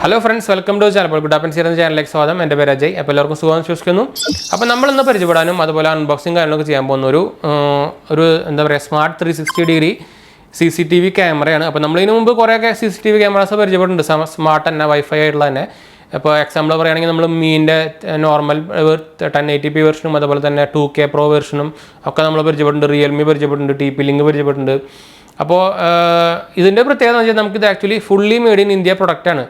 Hello friends, welcome to channel. 𝙑𝙞𝙙𝙯 ചാനലിലേക്ക് സ്വാഗതം. എൻ്റെ പേര് അജയ്. അപ്പോൾ എല്ലാവർക്കും സുഖം വിശ്വസിക്കുന്നു. അപ്പോൾ നമ്മൾ ഇന്ന് പരിചയപ്പെടാനും അതുപോലെ അൺബോക്സിംഗ് കാര്യങ്ങളൊക്കെ ചെയ്യാൻ പോകുന്ന ഒരു എന്താ പറയുക സ്മാർട്ട് 360 ഡിഗ്രി CCTV ക്യാമറയാണ്. അപ്പോൾ നമ്മൾ ഇതിനു മുമ്പ് കുറേയൊക്കെ CCTV ക്യാമറാസ് പരിചയപ്പെട്ടിട്ടുണ്ട്, സ്മാർട്ട് തന്നെ വൈഫൈ ആയിട്ടുള്ള തന്നെ. ഇപ്പോൾ എക്സാമ്പിൾ പറയുകയാണെങ്കിൽ നമ്മൾ മീൻ്റെ നോർമൽ 1080p വെർഷനും അതുപോലെ തന്നെ 2K Pro വെർഷനും ഒക്കെ നമ്മൾ പരിചയപ്പെട്ടിട്ടുണ്ട്. Realme പരിചയപ്പെട്ടിട്ടുണ്ട്, TP-Link പരിചയപ്പെട്ടിട്ടുണ്ട്. അപ്പോൾ ഇതിൻ്റെ പ്രത്യേകത എന്ന് വെച്ചാൽ നമുക്കിത് actually fully made in India പ്രൊഡക്റ്റാണ്.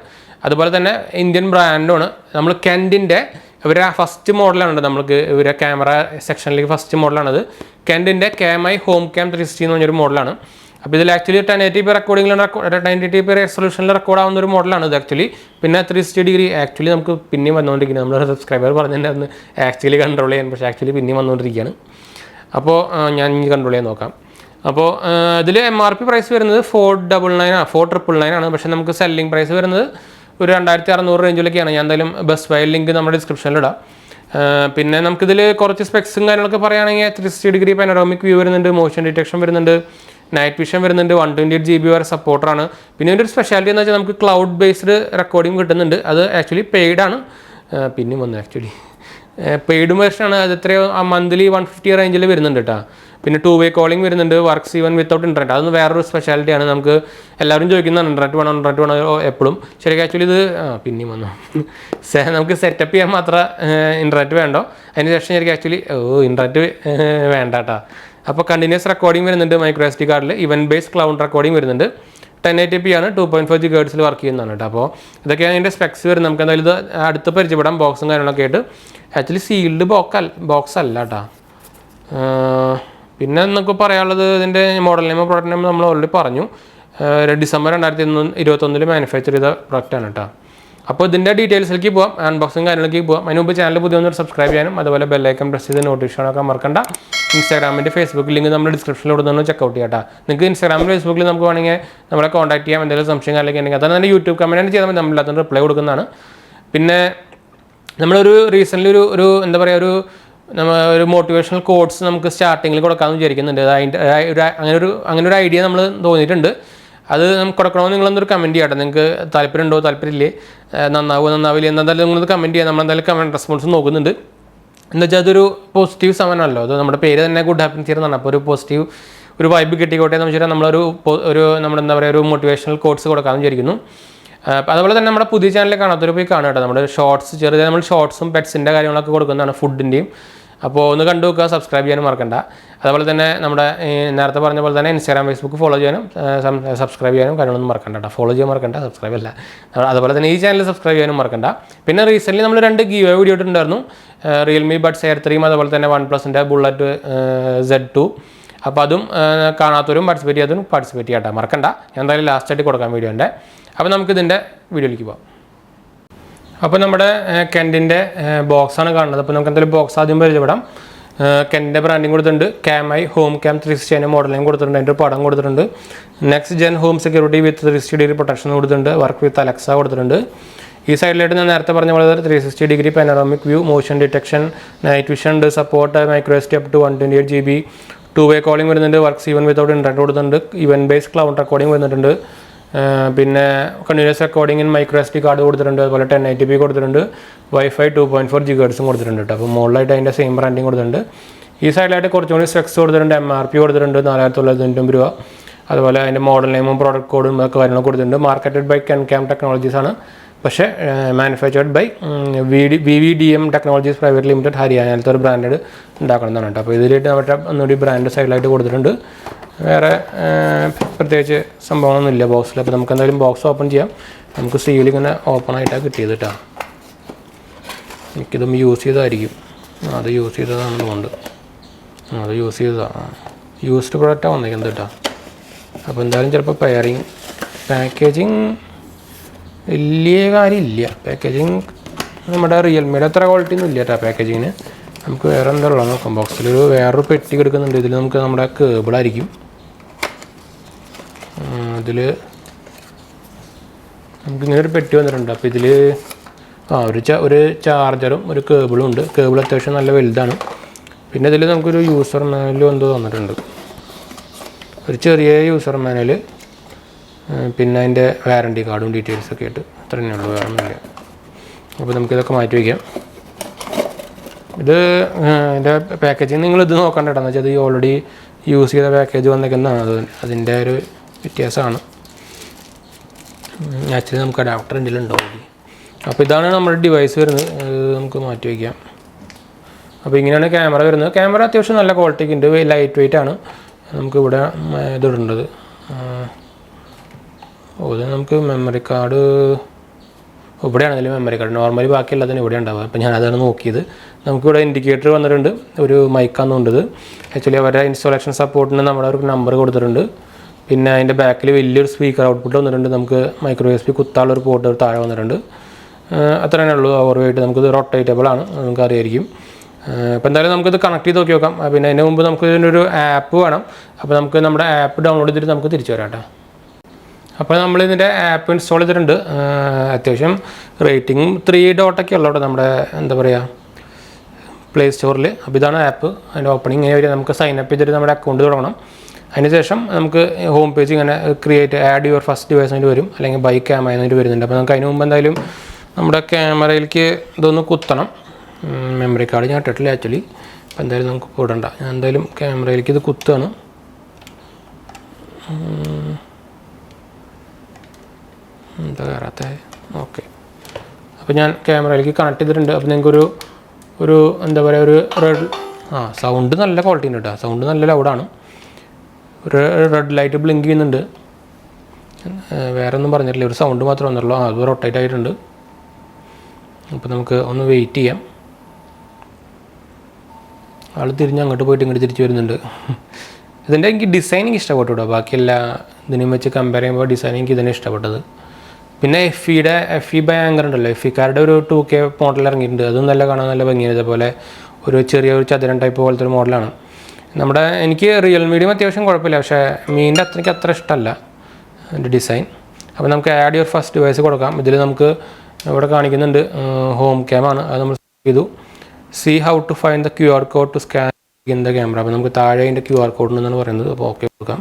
അതുപോലെ തന്നെ ഇന്ത്യൻ ബ്രാൻഡാണ്. നമ്മൾ കെൻഡിൻ്റെ ഇവരുടെ ഫസ്റ്റ് മോഡലാണ്, നമുക്ക് ഇവരുടെ ക്യാമറ സെക്ഷനിലേക്ക് ഫസ്റ്റ് മോഡലാണത്. കെൻഡിൻ്റെ CamEye HomeCam 360 എന്ന് പറഞ്ഞൊരു മോഡലാണ്. അപ്പോൾ ഇതിൽ ആക്ച്വലി 1080p റെക്കോർഡിങ്ങിലാണ് 1080p റെസൊല്യൂഷനിൽ റെക്കോർഡ് ആവുന്ന ഒരു മോഡലാണ് ഇത് ആക്ച്വലി. പിന്നെ 360 ഡിഗ്രി ആക്ച്വലി നമുക്ക് പിന്നെയും വന്നുകൊണ്ടിരിക്കുന്നത്, നമ്മുടെ സബ്സ്ക്രൈബർ പറഞ്ഞിട്ടുണ്ടായിരുന്നു ആക്ച്വലി കൺട്രോൾ ചെയ്യാൻ, പക്ഷേ ആക്ച്വലി പിന്നെയും വന്നുകൊണ്ടിരിക്കുകയാണ്. അപ്പോൾ ഞാൻ ഇനി കൺട്രോൾ ചെയ്യാൻ നോക്കാം. അപ്പോൾ ഇതിൽ MRP പ്രൈസ് വരുന്നത് 4,999 ആണ്. പക്ഷേ നമുക്ക് സെല്ലിംഗ് പ്രൈസ് വരുന്നത് ഒരു 2,600 റേഞ്ചിലൊക്കെയാണ്. ഞാൻ എന്തായാലും ബെസ്റ്റ് ബൈ ലിങ്ക് നമ്മുടെ ഡിസ്ക്രിപ്ഷനിലിടാം. പിന്നെ നമുക്കിതിൽ കുറച്ച് സ്പെക്സും കാര്യങ്ങളൊക്കെ പറയുകയാണെങ്കിൽ 360 ഡിഗ്രി പാനോറാമിക് വ്യൂ വരുന്നുണ്ട്, മോഷൻ ഡിറ്റക്ഷൻ വരുന്നുണ്ട്, നൈറ്റ് വിഷൻ വരുന്നുണ്ട്, 128 GB വരെ സപ്പോർട്ടറാണ്. പിന്നെ ഇതിൻ്റെ ഒരു സ്പെഷ്യാലിറ്റി എന്ന് വെച്ചാൽ നമുക്ക് ക്ലൗഡ് ബേസ്ഡ് റെക്കോർഡിംഗ് കിട്ടുന്നുണ്ട്. അത് ആക്ച്വലി പെയ്ഡാണ്. പിന്നെയും വന്നു ആക്ച്വലി പെയ്ഡ് വേർഷനാണ്. അത് എത്രയോ മന്ത്ലി 150 റേഞ്ചിൽ വരുന്നുണ്ട് കേട്ടോ. പിന്നെ 2-way കോളിംഗ് വരുന്നുണ്ട്, വർക്ക്സ് ഈവൻ വിത്തൗട്ട് ഇൻ്റർനെറ്റ്. അതൊന്നും വേറൊരു സ്പെഷ്യാലിറ്റിയാണ്. നമുക്ക് എല്ലാവരും ചോദിക്കുന്നതാണ് ഇൻ്റർനെറ്റ് വേണോ എപ്പോഴും. ശരിക്കും ആക്ച്വലി ഇത് പിന്നെയും വന്നു നമുക്ക് സെറ്റപ്പ് ചെയ്യാൻ മാത്രം ഇൻ്റർനെറ്റ് വേണ്ടോ, അതിന് ശേഷം ശരിക്കും ആക്ച്വലി ഇൻ്റർനെറ്റ് വേണ്ട കേട്ടോ. അപ്പോൾ കണ്ടിന്യൂസ് റെക്കോർഡിംഗ് വരുന്നുണ്ട് മൈക്രോ SD കാർഡിൽ. ഇവൻറ്റ് ബേസ്ഡ് ക്ലൗഡ് റെക്കോർഡിംഗ് വരുന്നുണ്ട്. 1080p ആണ്, 2.5 GHz വർക്ക് ചെയ്യുന്നതാണ് കേട്ടോ. അപ്പോൾ ഇതൊക്കെയാണ് അതിൻ്റെ സ്പെക്സ് വരുന്നത്. നമുക്ക് എന്തായാലും ഇത് അടുത്ത് പരിചയപ്പെടാം ബോക്സും കാര്യങ്ങളൊക്കെ ആയിട്ട്. ആക്ച്വലി സീൽഡ് ബോക്സ് അല്ല കേട്ടോ. പിന്നെ നമുക്ക് പറയാനുള്ളത് ഇതിൻ്റെ മോഡൽ നെയിം പ്രോഡക്റ്റ് നെയിം നമ്മൾ ഓൾറെഡി പറഞ്ഞു. ഡിസംബർ 2021 മാനുഫാക്ചർ ചെയ്ത പ്രൊഡക്റ്റാണ് കേട്ടോ. അപ്പോൾ ഇതിൻ്റെ ഡീറ്റെയിൽസിലേക്ക് പോകാം, അൺബോക്സിംഗ് കാര്യങ്ങളിലേക്ക് പോകാം. അതിന് മുമ്പ് ചാനൽ പുതിയ സബ്സ്ക്രൈബ് ചെയ്യാനും അതുപോലെ ബെല്ലൈക്കൺ പ്രസ് ചെയ്ത് നോട്ടിഫിക്കേഷനൊക്കെ മറക്കണ്ട. ഇൻസ്റ്റാഗ്രാമിൻ്റെ ഫേസ്ബുക്ക് ലിങ്ക് നമ്മുടെ ഡിസ്ക്രിപ്ഷനിൽ കൊടുത്തൊന്ന് ചെക്കൗട്ട് ചെയ്യാം കേട്ടോ. നിങ്ങൾക്ക് ഇൻസ്റ്റാഗ്രാമിൽ ഫേസ്ബുക്കിൽ നമുക്ക് വേണമെങ്കിൽ നമ്മളെ കോൺടാക്ട് ചെയ്യാം, എന്തെങ്കിലും സംശയം കാര്യങ്ങളൊക്കെ ഉണ്ടെങ്കിൽ. അതാണ് തന്നെ യൂട്യൂബ് കമൻറ്റ് ചെയ്താൽ മതി, നമ്മളതിന് റിപ്ലൈ കൊടുക്കുന്നതാണ്. പിന്നെ നമ്മളൊരു റീസെൻ്റ്ലി ഒരു എന്താ പറയുക ഒരു മോട്ടിവേഷണൽ കോഡ്സ് നമുക്ക് സ്റ്റാർട്ടിങ്ങിൽ കൊടുക്കാമെന്ന് വിചാരിക്കുന്നുണ്ട്. അതിൻ്റെ അങ്ങനെ ഒരു ഐഡിയ നമ്മൾ തോന്നിയിട്ടുണ്ട്. അത് നമുക്ക് കൊടുക്കണമെന്ന് നിങ്ങളെന്തൊരു കമൻറ്റ് ചെയ്യട്ടെ. നിങ്ങൾക്ക് താല്പര്യമുണ്ടോ താല്പര്യമില്ലേ, നന്നാവില്ലേ എന്തായാലും നിങ്ങളത് കമൻറ്റ് ചെയ്യാം. നമ്മളെന്തായാലും കമൻറ്റ് റെസ്പോൺസ് നോക്കുന്നുണ്ട്. എന്താ വെച്ചാൽ അതൊരു പോസിറ്റീവ് സമയമാണല്ലോ. അത് നമ്മുടെ പേര് തന്നെ ഗുഡ് ഹാപ്പൻസ് എന്നാണ്. അപ്പോൾ ഒരു പോസിറ്റീവ് ഒരു വൈബ് കിട്ടിക്കോട്ടെ എന്ന് വെച്ചാൽ നമ്മളൊരു നമ്മുടെ എന്താ പറയുക ഒരു മോട്ടിവേഷണൽ കോഡ്സ് കൊടുക്കാമെന്ന് വിചാരിക്കുന്നു. അതുപോലെ തന്നെ നമ്മുടെ പുതിയ ചാനലിൽ കാണാത്തൊരു പോയി കാണുക കേട്ടോ. നമ്മുടെ ഷോർട്സ് ചെറുതായി നമ്മൾ ഷോർട്സും പെറ്റ്സിൻ്റെ കാര്യങ്ങളൊക്കെ കൊടുക്കുന്നതാണ്, ഫുഡിൻ്റെയും. അപ്പോൾ ഒന്ന് കണ്ടു നോക്കുക, സബ്സ്ക്രൈബ് ചെയ്യാനും മറക്കണ്ട. അതുപോലെ തന്നെ നമ്മുടെ നേരത്തെ പറഞ്ഞ പോലെ തന്നെ ഇൻസ്റ്റാഗ്രാം ഫേസ്ബുക്ക് ഫോളോ ചെയ്യാനും സബ്സ്ക്രൈബ് ചെയ്യാനും കാര്യങ്ങളൊന്നും മറക്കണ്ട കേട്ടോ. ഫോളോ ചെയ്യാൻ മറക്കണ്ട, സബ്സ്ക്രൈബ് അല്ല. അതുപോലെ തന്നെ ഈ ചാനൽ സബ്സ്ക്രൈബ് ചെയ്യാനും മറക്കണ്ട. പിന്നെ റീസെൻ്റ്ലി നമ്മൾ 2 ഗീവ് വീഡിയോ ഇട്ടിട്ടുണ്ടായിരുന്നു. റിയൽമി ബഡ്സ് Air 3 അതുപോലെ തന്നെ OnePlusൻ്റെ ബുള്ളറ്റ് Z2. അപ്പോൾ അതും കാണാത്തവരും പാർട്ടിസിപ്പേറ്റ് ചെയ്യാത്തവരും ചെയ്യട്ടെ, മറക്കണ്ട. ഞാൻ എന്തായാലും ലാസ്റ്റായിട്ട് കൊടുക്കാൻ വീഡിയോ ഉണ്ട്. അപ്പോൾ നമുക്കിതിൻ്റെ വീഡിയോയിലേക്ക് പോകാം. അപ്പോൾ നമ്മുടെ കെൻഡിൻ്റെ ബോക്സാണ് കാണുന്നത്. അപ്പോൾ നമുക്ക് എന്തായാലും ബോക്സ് ആദ്യം പരിചയപ്പെടാം. കെൻഡിൻ്റെ ബ്രാൻഡിങ് കൊടുത്തിട്ടുണ്ട്, CamEye HomeCam 360 മോഡലിംഗ് കൊടുത്തിട്ടുണ്ട്, അതിൻ്റെ ഒരു പടം കൊടുത്തിട്ടുണ്ട്. Next gen home security with 360 degree protection കൊടുത്തിട്ടുണ്ട്, വർക്ക് വിത്ത് അലക്സ കൊടുത്തിട്ടുണ്ട്. ഈ സൈഡിലായിട്ട് ഞാൻ നേരത്തെ പറഞ്ഞ പോലെ 360 degree panoramic view, motion detection, night vision ഉണ്ട്, support micro SD up to 128 GB, 2-way calling വരുന്നുണ്ട്, വർക്ക്സ് ഈവൻ വിത്തൗട്ട് ഇൻ്റർനെറ്റ് കൊടുത്തിട്ടുണ്ട്, ഇവൻറ്റ് ബേസ്ഡ് ക്ലൗഡ് റെക്കോർഡിംഗ് വരുന്നുണ്ട്. പിന്നെ continuous recording in micro SD card കൊടുത്തിട്ടുണ്ട്, അതുപോലെ 1080p കൊടുത്തിട്ടുണ്ട്, വൈഫൈ 2.4 GHz കൊടുത്തിട്ടുണ്ട് കേട്ടോ. അപ്പോൾ മുകളിലായിട്ട് അതിൻ്റെ സെയിം ബ്രാൻഡിങ് കൊടുത്തിട്ടുണ്ട്. ഈ സൈഡിലായിട്ട് കുറച്ചുകൂടി സ്പെക്സ് കൊടുത്തിട്ടുണ്ട്, MRP കൊടുത്തിട്ടുണ്ട് 4,999 രൂപ. അതുപോലെ അതിൻ്റെ മോഡൽ നെയിമും പ്രോഡക്റ്റ് കോഡും ഒക്കെ കാര്യങ്ങളൊക്കെ കൊടുത്തിട്ടുണ്ട്. മാർക്കറ്റഡ് ബൈ CamCam ടെക്നോളജീസ് ആണ്, പക്ഷേ manufactured by VVDM technologies private limited ഹരിയാനയിലത്തെ ഒരു ബ്രാൻഡ് ഉണ്ടാക്കണമെന്നാണ് കേട്ടോ. അപ്പോൾ ഇതിലായിട്ട് നമ്മുടെ ഒന്നുകൂടി ബ്രാൻഡ് സൈഡിലായിട്ട് കൊടുത്തിട്ടുണ്ട്. വേറെ പ്രത്യേകിച്ച് സംഭവമൊന്നുമില്ല ബോക്സിൽ. അപ്പോൾ നമുക്ക് എന്തായാലും ബോക്സ് ഓപ്പൺ ചെയ്യാം. നമുക്ക് സീൽ ഇങ്ങനെ ഓപ്പൺ ആയിട്ടാണ് കിട്ടിയത് കേട്ടോ. എനിക്കിതും യൂസ് ചെയ്തതായിരിക്കും, അത് യൂസ് ചെയ്തതാണെന്നുണ്ട്, അത് യൂസ് ചെയ്തതാണ്, യൂസ്ഡ് പ്രൊഡക്റ്റാണ് വന്നിരിക്കുന്നത് കേട്ടോ. അപ്പോൾ എന്തായാലും ചിലപ്പോൾ പാക്കേജിങ് വലിയ കാര്യമില്ല. പാക്കേജിങ് നമ്മുടെ റിയൽമിയുടെ അത്ര ക്വാളിറ്റി ഒന്നും ഇല്ല കേട്ടോ പാക്കേജിങ്ങിന്. നമുക്ക് വേറെ എന്താ ഉള്ളത് നോക്കാം. ബോക്സിലൊരു വേറൊരു പെട്ടി കിടക്കുന്നുണ്ട്. ഇതിൽ നമുക്ക് നമ്മുടെ കേബിളായിരിക്കും. ഇതിൽ നമുക്കിങ്ങനെ ഒരു പെട്ടി വന്നിട്ടുണ്ട്. അപ്പോൾ ഇതിൽ ഒരു ചാർജറും ഒരു കേബിളും ഉണ്ട്. കേബിൾ അത്യാവശ്യം നല്ല വലുതാണ്. പിന്നെ ഇതിൽ നമുക്കൊരു യൂസർ മാനുവലും എന്തോ തന്നിട്ടുണ്ട്, ഒരു ചെറിയ യൂസർ മാനുവൽ. പിന്നെ അതിൻ്റെ വാറണ്ടി കാർഡും ഡീറ്റെയിൽസൊക്കെ ആയിട്ട് അത്ര തന്നെ ഉള്ളൂ, വേറെ ഒന്നുമില്ല. അപ്പോൾ നമുക്കിതൊക്കെ മാറ്റി വയ്ക്കാം. ഇത് ഇതിൻ്റെ പാക്കേജിങ് നിങ്ങൾ ഇത് നോക്കണ്ട കേട്ടോ, എന്ന് വെച്ചാൽ ഇത് ഓൾറെഡി യൂസ് ചെയ്ത പാക്കേജ് വന്നേക്കുന്നതാണ്, അത് അതിൻ്റെ ഒരു വ്യത്യാസമാണ്. ആക്ച്വലി നമുക്ക് അഡാപ്റ്റർ എന്തെങ്കിലും ഉണ്ടാവും. അപ്പോൾ ഇതാണ് നമ്മുടെ ഡിവൈസ് വരുന്നത്, നമുക്ക് മാറ്റി വയ്ക്കാം. അപ്പോൾ ഇങ്ങനെയാണ് ക്യാമറ വരുന്നത്. ക്യാമറ അത്യാവശ്യം നല്ല ക്വാളിറ്റിക്ക് ഉണ്ട്, ലൈറ്റ് വെയിറ്റ് ആണ്. നമുക്കിവിടെ ഇതിടേണ്ടത് ഇത് നമുക്ക് മെമ്മറി കാർഡ് ഇവിടെയാണെങ്കിലും മെമ്മറി കാർഡ് നോർമലി ബാക്കിയുള്ളതിന് ഇവിടെ ഉണ്ടാവുക. അപ്പോൾ ഞാനതാണ് നോക്കിയത്. നമുക്കിവിടെ ഇൻഡിക്കേറ്റർ വന്നിട്ടുണ്ട്, ഒരു മൈക്കാണെന്നുണ്ടത്. ആക്ച്വലി അവരുടെ ഇൻസ്റ്റാളേഷൻ സപ്പോർട്ടിന് നമ്മുടെ ഒരു നമ്പർ കൊടുത്തിട്ടുണ്ട്. പിന്നെ അതിൻ്റെ ബാക്കിൽ വലിയൊരു സ്പീക്കർ ഔട്ട്പുട്ട് വന്നിട്ടുണ്ട്. നമുക്ക് മൈക്രോ USB കുത്താനുള്ളൊരു പോർട്ട് താഴെ വന്നിട്ടുണ്ട്. അത്ര തന്നെ ഉള്ളൂ. ഓവർവെയിറ്റ് നമുക്കിത് റൊട്ടേറ്റബിൾ ആണ്, നമുക്കറിയായിരിക്കും. അപ്പോൾ എന്തായാലും നമുക്കിത് കണക്ട് ചെയ്ത് നോക്കി നോക്കാം. പിന്നെ അതിന് മുമ്പ് നമുക്ക് ഇതിനൊരു ആപ്പ് വേണം. അപ്പോൾ നമുക്ക് നമ്മുടെ ആപ്പ് ഡൗൺലോഡ് ചെയ്തിട്ട് നമുക്ക് തിരിച്ചു വരാം കേട്ടോ. അപ്പോൾ നമ്മളിതിൻ്റെ ആപ്പ് ഇൻസ്റ്റാൾ ചെയ്തിട്ടുണ്ട്. അത്യാവശ്യം റേറ്റിംഗ് 3.ഒക്കെ ഉള്ളൂ കേട്ടോ നമ്മുടെ എന്താ പറയുക പ്ലേ സ്റ്റോറിൽ. അപ്പോൾ ഇതാണ് ആപ്പ്. അതിൻ്റെ ഓപ്പണിങ് ഇങ്ങനെ വരിക. നമുക്ക് സൈനപ്പ് ചെയ്തിട്ട് നമ്മുടെ അക്കൗണ്ട് തുടങ്ങണം. അതിനുശേഷം നമുക്ക് ഹോം പേജ് ഇങ്ങനെ create add your first device ആയിട്ട് വരും, അല്ലെങ്കിൽ ബൈ ക്യാമറ എന്നിട്ട് വരുന്നുണ്ട്. അപ്പോൾ നമുക്ക് അതിന് മുമ്പ് എന്തായാലും നമ്മുടെ ക്യാമറയിലേക്ക് ഇതൊന്ന് കുത്തണം. മെമ്മറി കാർഡ് ഞാൻ ഇട്ടിട്ടില്ല ആക്ച്വലി. അപ്പോൾ എന്തായാലും നമുക്ക് ഇടണ്ട. ഞാൻ എന്തായാലും ക്യാമറയിലേക്ക് ഇത് കുത്തുകയാണ്. എന്താ കയറാത്ത ഓക്കെ. അപ്പോൾ ഞാൻ ക്യാമറയിലേക്ക് കണക്ട് ചെയ്തിട്ടുണ്ട്. അപ്പോൾ നിങ്ങൾക്കൊരു എന്താ പറയുക ഒരു സൗണ്ട് നല്ല ക്വാളിറ്റി ഉണ്ട് കേട്ടോ. സൗണ്ട് നല്ല ലൗഡാണ്. ഒരു റെഡ് ലൈറ്റ് ബ്ലിങ്ക് ചെയ്യുന്നുണ്ട്. വേറെ ഒന്നും പറഞ്ഞിട്ടില്ല, ഒരു സൗണ്ട് മാത്രമേ വന്നുള്ളൂ. അത് റൊട്ടേറ്റ് ആയിട്ടുണ്ട്. അപ്പോൾ നമുക്ക് ഒന്ന് വെയിറ്റ് ചെയ്യാം. ആൾ തിരിഞ്ഞ് അങ്ങോട്ട് പോയിട്ട് ഇങ്ങോട്ട് തിരിച്ച് വരുന്നുണ്ട്. ഇതിൻ്റെ എനിക്ക് ഡിസൈനിങ് ഇഷ്ടപ്പെട്ടു കേട്ടോ. ബാക്കിയെല്ലാം ഇതിനും വെച്ച് കമ്പയർ ചെയ്യുമ്പോൾ ഡിസൈൻ എനിക്ക് ഇതിനെ ഇഷ്ടപ്പെട്ടത്. പിന്നെ FE ഭയങ്കര ഉണ്ടല്ലോ, FEക്കാരുടെ ഒരു 2K മോഡൽ ഇറങ്ങിയിട്ടുണ്ട്. അതും നല്ല കാണാൻ നല്ല ഭംഗിയാണ്. ഇതേപോലെ ഒരു ചെറിയൊരു ചതുരൻ ടൈപ്പ് പോലത്തെ ഒരു മോഡലാണ്. എനിക്ക് റിയൽമിയുടെയും അത്യാവശ്യം കുഴപ്പമില്ല, പക്ഷേ മീൻ്റെ അത്ര ഇഷ്ടമല്ല അതിൻ്റെ ഡിസൈൻ. അപ്പോൾ നമുക്ക് ആഡ് യുവർ ഫസ്റ്റ് ഡിവൈസ് കൊടുക്കാം. ഇതിൽ നമുക്ക് ഇവിടെ കാണിക്കുന്നുണ്ട് ഹോം ക്യാമാണ്. അത് നമ്മൾ ചെയ്തു. See how to find the QR code to scan in the camera. അപ്പോൾ നമുക്ക് താഴെ അതിൻ്റെ QR കോഡ് ഉണ്ടെന്നാണ് പറയുന്നത്. അപ്പോൾ ഓക്കെ കൊടുക്കാം.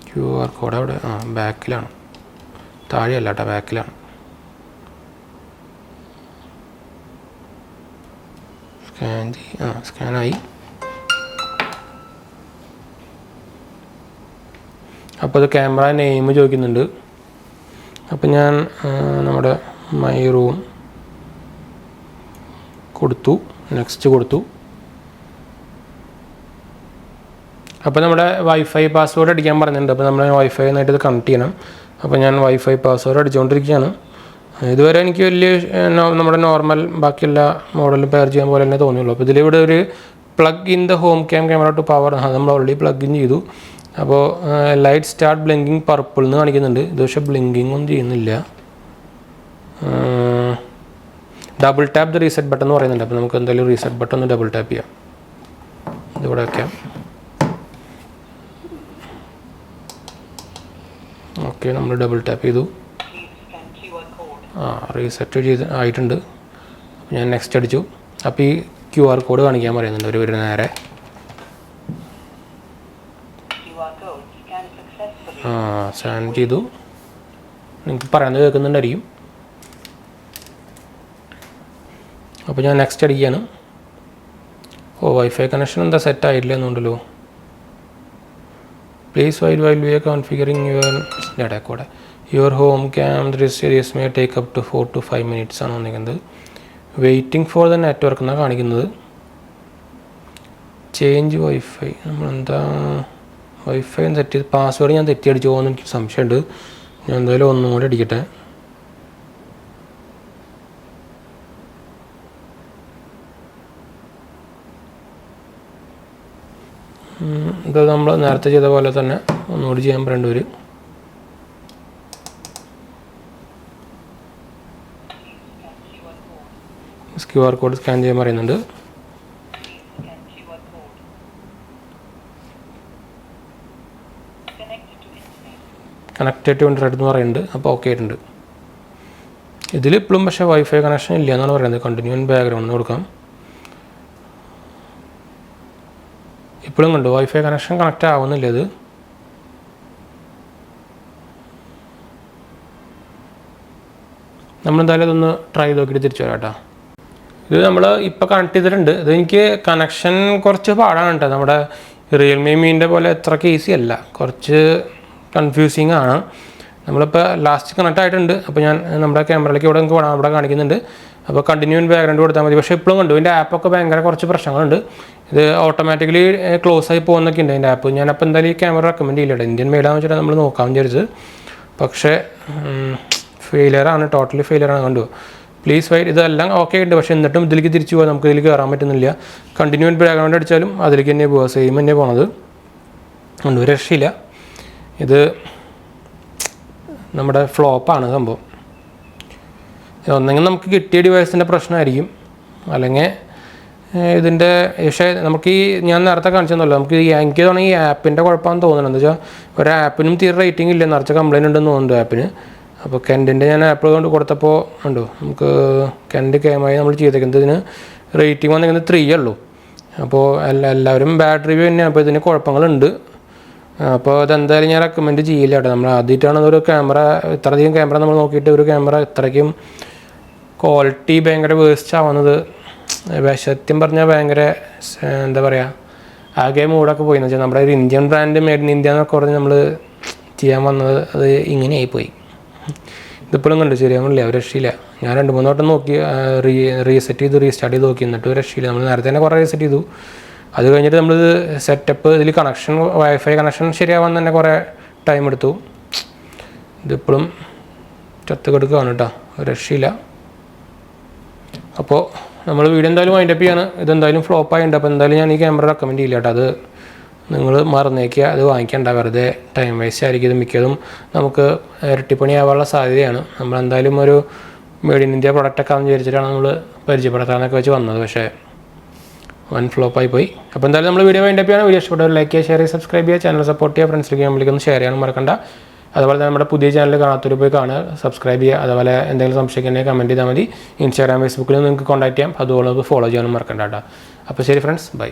QR കോഡ് അവിടെ ബാക്കിലാണ്, താഴെയല്ല കേട്ടോ, ബാക്കിലാണ്. സ്കാനായി. അപ്പോൾ അത് ക്യാമറ നെയിം ചോദിക്കുന്നുണ്ട്. അപ്പോൾ ഞാൻ നമ്മുടെ മൈ റൂം കൊടുത്തു, നെക്സ്റ്റ് കൊടുത്തു. അപ്പോൾ നമ്മുടെ വൈഫൈ പാസ്വേഡ് അടിക്കാൻ പറഞ്ഞിട്ടുണ്ട്. അപ്പോൾ നമ്മൾ വൈഫൈ ആയിട്ട് ഇത് കണക്ട് ചെയ്യണം. അപ്പോൾ ഞാൻ വൈഫൈ പാസ്വേഡ് അടിച്ചുകൊണ്ടിരിക്കുകയാണ്. ഇതുവരെ എനിക്ക് വലിയ നമ്മുടെ നോർമൽ ബാക്കിയെല്ലാ മോഡലും പെയർ ചെയ്യാൻ പോലെ തന്നെ തോന്നിയുള്ളൂ. അപ്പോൾ ഇതിലിവിടെ ഒരു plug in the home camera to power, നമ്മൾ ഓൾറെഡി പ്ലഗ് ഇൻ ചെയ്തു. അപ്പോൾ ലൈറ്റ് സ്റ്റാർട്ട് ബ്ലിങ്കിങ് പർപ്പിൾ എന്ന് കാണിക്കുന്നുണ്ട്. ഇത് പക്ഷേ ബ്ലിങ്കിങ് ഒന്നും ചെയ്യുന്നില്ല. Double tap the reset button എന്ന് പറയുന്നുണ്ട്. അപ്പോൾ നമുക്ക് എന്തായാലും റീസെറ്റ് ബട്ടൺ ഒന്ന് ഡബിൾ ടാപ്പ് ചെയ്യാം. ഇതിവിടെ വയ്ക്കാം. ഓക്കെ, നമ്മൾ ഡബിൾ ടാപ്പ് ചെയ്തു. റീസെറ്റ് ആയിട്ടുണ്ട്. അപ്പോൾ ഞാൻ നെക്സ്റ്റ് അടിച്ചു. അപ്പോൾ ഈ QR കോഡ് കാണിക്കാൻ പറയുന്നുണ്ട് ഒരു നേരെ. സ്കാൻ ചെയ്തു. നിങ്ങൾക്ക് പറയുന്നത് കേൾക്കുന്നുണ്ടായിരിക്കും. അപ്പോൾ ഞാൻ നെക്സ്റ്റ് അടിക്കുകയാണ്. വൈഫൈ കണക്ഷൻ എന്താ സെറ്റ് ആയിട്ടില്ല എന്നുണ്ടല്ലോ. Please while we are configuring your home cam series may take up to 4 to 5 minutes ആണ് വന്നിരിക്കുന്നത്. വെയിറ്റിംഗ് ഫോർ ദ നെറ്റ്വർക്ക് എന്നാണ് കാണിക്കുന്നത്. ചേഞ്ച് വൈഫൈ, നമ്മളെന്താ വൈഫൈ സെറ്റ് ചെയ്ത് പാസ്വേഡ് ഞാൻ തെറ്റി അടിച്ചു പോകുമെന്ന് എനിക്ക് സംശയമുണ്ട്. ഞാൻ എന്തായാലും ഒന്നും കൂടി അടിക്കട്ടെ. ഇത് നമ്മൾ നേരത്തെ ചെയ്ത പോലെ തന്നെ ഒന്നുകൂടി ചെയ്യാൻ പറയേണ്ടി വരും. QR കോഡ് സ്കാൻ ചെയ്യാൻ പറയുന്നുണ്ട്. കണക്റ്റഡ് ടു ഇൻ്റർനെറ്റ് എന്ന് പറയുന്നുണ്ട്. അപ്പോൾ ഓക്കെ ആയിട്ടുണ്ട്. ഇതിലിപ്പോഴും പക്ഷേ വൈഫൈ കണക്ഷൻ ഇല്ല എന്നാണ് പറയുന്നത്. കണ്ടിന്യൂ ബാക്ക്ഗ്രൗണ്ട് കൊടുക്കാം. ഇപ്പോഴും കണ്ടു വൈഫൈ കണക്ഷൻ കണക്റ്റ് ആവുന്നില്ല. ഇത് നമ്മളെന്തായാലും ഇതൊന്ന് ട്രൈ ചെയ്ത് നോക്കിയിട്ട് തിരിച്ചു വരാം കേട്ടോ. ഇത് നമ്മൾ ഇപ്പോൾ കണക്ട് ചെയ്തിട്ടുണ്ട്. ഇത് എനിക്ക് കണക്ഷൻ കുറച്ച് പാടാണ് കേട്ടോ. നമ്മുടെ റിയൽമി മീൻ്റെ പോലെ അത്രയ്ക്ക് ഈസി അല്ല, കുറച്ച് കൺഫ്യൂസിങ് ആണ്. നമ്മളിപ്പോൾ ലാസ്റ്റ് കണക്ട് ആയിട്ടുണ്ട്. അപ്പോൾ ഞാൻ നമ്മുടെ ക്യാമറയിലേക്ക് ഇവിടെ നിങ്ങൾക്ക് അവിടെ കാണിക്കുന്നുണ്ട്. അപ്പോൾ കണ്ടിന്യൂ ബാക്ക്ഗ്രൗണ്ട് കൊടുത്താൽ മതി. പക്ഷേ ഇപ്പോഴും കണ്ടു ഇതിൻ്റെ ആപ്പൊക്കെ ഭയങ്കര കുറച്ച് പ്രശ്നങ്ങളുണ്ട്. ഇത് ഓട്ടോമാറ്റിക്കലി ക്ലോസ് ആയി പോകുന്നൊക്കെ ഉണ്ട് ഇതിൻ്റെ ആപ്പ്. ഞാനപ്പോൾ എന്തായാലും ഈ ക്യാമറ റെക്കമെൻഡ് ചെയ്യില്ല. ഇന്ത്യൻ മെയ്ഡാന്ന് വെച്ചിട്ട് നമ്മൾ നോക്കാമെന്ന് വിചാരിച്ചത്. പക്ഷേ ഫെയിലിയറാണ്, ടോട്ടലി ഫെയിലിയറാണ്. കണ്ടു പ്ലീസ് വെയിറ്റ്. ഇതെല്ലാം ഓക്കെ ഉണ്ട്, പക്ഷേ എന്നിട്ടും ഇതിലേക്ക് തിരിച്ചു പോകാൻ നമുക്ക് ഇതിൽ കയറാൻ പറ്റുന്നില്ല. കണ്ടിന്യൂ ബാക്ക്ഗ്രൗണ്ട് അടിച്ചാലും അതിലേക്ക് തന്നെ പോവുക, സെയിം തന്നെ പോണത്. കണ്ടു ഒരു രക്ഷയില്ല. ഇത് നമ്മുടെ ഫ്ലോപ്പാണ് സംഭവം. ഒന്നെങ്കിൽ നമുക്ക് കിട്ടിയ ഡിവൈസിൻ്റെ പ്രശ്നമായിരിക്കും, അല്ലെങ്കിൽ ഇതിൻ്റെ. പക്ഷേ നമുക്ക് ഈ ഞാൻ നേരത്തെ കാണിച്ചെന്നല്ലോ, നമുക്ക് എനിക്ക് തോന്നുന്നു ഈ ആപ്പിൻ്റെ കുഴപ്പമാണെന്ന് തോന്നുന്നത്. എന്താ വെച്ചാൽ ഒരു ആപ്പിനും തീരെ റേറ്റിംഗ് ഇല്ല, നിറച്ച കംപ്ലയിൻ്റ് ഉണ്ടെന്ന് തോന്നുന്നുണ്ട് ആപ്പിന്. അപ്പോൾ കെൻഡിൻ്റെ ഞാൻ ആപ്പ് കൊണ്ട് കൊടുത്തപ്പോൾ ഉണ്ടോ നമുക്ക് കെൻഡ് CamEye നമ്മൾ ചെയ്തേക്കുന്നത് ഇതിന് റേറ്റിംഗ് വന്നിരിക്കുന്നത് 3 ഉള്ളൂ. അപ്പോൾ എല്ലാവരും ബാഡ് റിവ്യൂ തന്നെയാണ്. അപ്പോൾ ഇതിന് കുഴപ്പങ്ങളുണ്ട്. അപ്പോൾ അതെന്തായാലും ഞാൻ റെക്കമെൻഡ് ചെയ്യില്ല കേട്ടോ. നമ്മൾ ആദ്യമായിട്ടാണ് ഒരു ക്യാമറ, ഇത്രയധികം ക്യാമറ നമ്മൾ നോക്കിയിട്ട് ഒരു ക്യാമറ ഇത്രയ്ക്കും ക്വാളിറ്റി ഭയങ്കര വേസ്റ്റ് ആവുന്നത്. സത്യം പറഞ്ഞാൽ ഭയങ്കര എന്താ പറയുക, ആകെ മൂടൊക്കെ പോയിന്ന് വെച്ചാൽ നമ്മുടെ ഒരു Indian brand made in India എന്നൊക്കെ പറഞ്ഞ് നമ്മൾ ചെയ്യാൻ വന്നത് അത് ഇങ്ങനെയായിപ്പോയി. ഇതിപ്പോഴും കണ്ടു ശരിയാവുന്നില്ല, ഒരു രക്ഷയില്ല. ഞാൻ 2-3 വട്ടം നോക്കി റീസെറ്റ് ചെയ്ത് റീസ്റ്റാർട്ട് ചെയ്ത് നോക്കി, എന്നിട്ട് ഒരു രക്ഷയില്ല. നമ്മൾ നേരത്തെ തന്നെ കുറേ റീസെറ്റ് ചെയ്തു. അത് കഴിഞ്ഞിട്ട് നമ്മളിത് സെറ്റപ്പ് ഇതിൽ കണക്ഷൻ വൈഫൈ കണക്ഷൻ ശരിയാവാൻ തന്നെ കുറേ ടൈം എടുത്തു. ഇതിപ്പോഴും ചത്ത് കെടുക്കുകയാണ് കേട്ടോ, ഒരു രക്ഷയില്ല. അപ്പോൾ നമ്മൾ വീഡിയോ എന്തായാലും വൈൻഡപ്പ് ചെയ്യാണ്. ഇതെന്തായാലും ഫ്ലോപ്പായിട്ടുണ്ട്. അപ്പോൾ എന്തായാലും ഞാൻ ഈ ക്യാമറ റെക്കമെൻഡ് ചെയ്യില്ല കേട്ടോ. അത് നിങ്ങൾ മറന്നേക്കുക, അത് വാങ്ങിക്കേണ്ട, വെറുതെ ടൈം വേസ്റ്റ് ആയിരിക്കും. ഇത് മിക്കതും നമുക്ക് ഇരട്ടിപ്പണിയാവാനുള്ള സാധ്യതയാണ്. നമ്മളെന്തായാലും ഒരു മെയ്ഡ് ഇൻ ഇന്ത്യ പ്രൊഡക്റ്റൊക്കെ ആണെന്ന് വിചാരിച്ചിട്ടാണ് നമ്മൾ പരിചയപ്പെടുത്താനൊക്കെ വെച്ച് വന്നത്. പക്ഷേ വൺ ഫ്ലോപ്പായി പോയി. അപ്പോൾ എന്തായാലും നമ്മൾ വീഡിയോ വൈൻഡപ്പ് ചെയ്യണം. വീഡിയോ ഇഷ്ടപ്പെട്ടവർ ലൈക്ക് ചെയ്യുക, ഷെയർ ചെയ്യുക, സബ്സ്ക്രൈബ് ചെയ്യുക, ചാനൽ സപ്പോർട്ട് ചെയ്യുക, ഫ്രണ്ട്സിലേക്ക് ഒന്ന് ഷെയർ ചെയ്യാനും മറക്കണ്ട. അതുപോലെ തന്നെ നമ്മുടെ പുതിയ ചാനൽ കാണാത്തവർ പോയി കാണുക, സബ്സ്ക്രൈബ് ചെയ്യുക. അതുപോലെ എന്തെങ്കിലും സംശയിക്കുന്നെങ്കിൽ കമൻറ്റ് ചെയ്താൽ മതി. ഇൻസ്റ്റാഗ്രാം ഫേസ്ബുക്കിൽ നിങ്ങൾക്ക് കോൺടാക്ട് ചെയ്യാം. അതുപോലെ ഫോളോ ചെയ്യാനും മറക്കണ്ട കേട്ടോ. അപ്പോൾ ശരി ഫ്രണ്ട്സ്, ബൈ.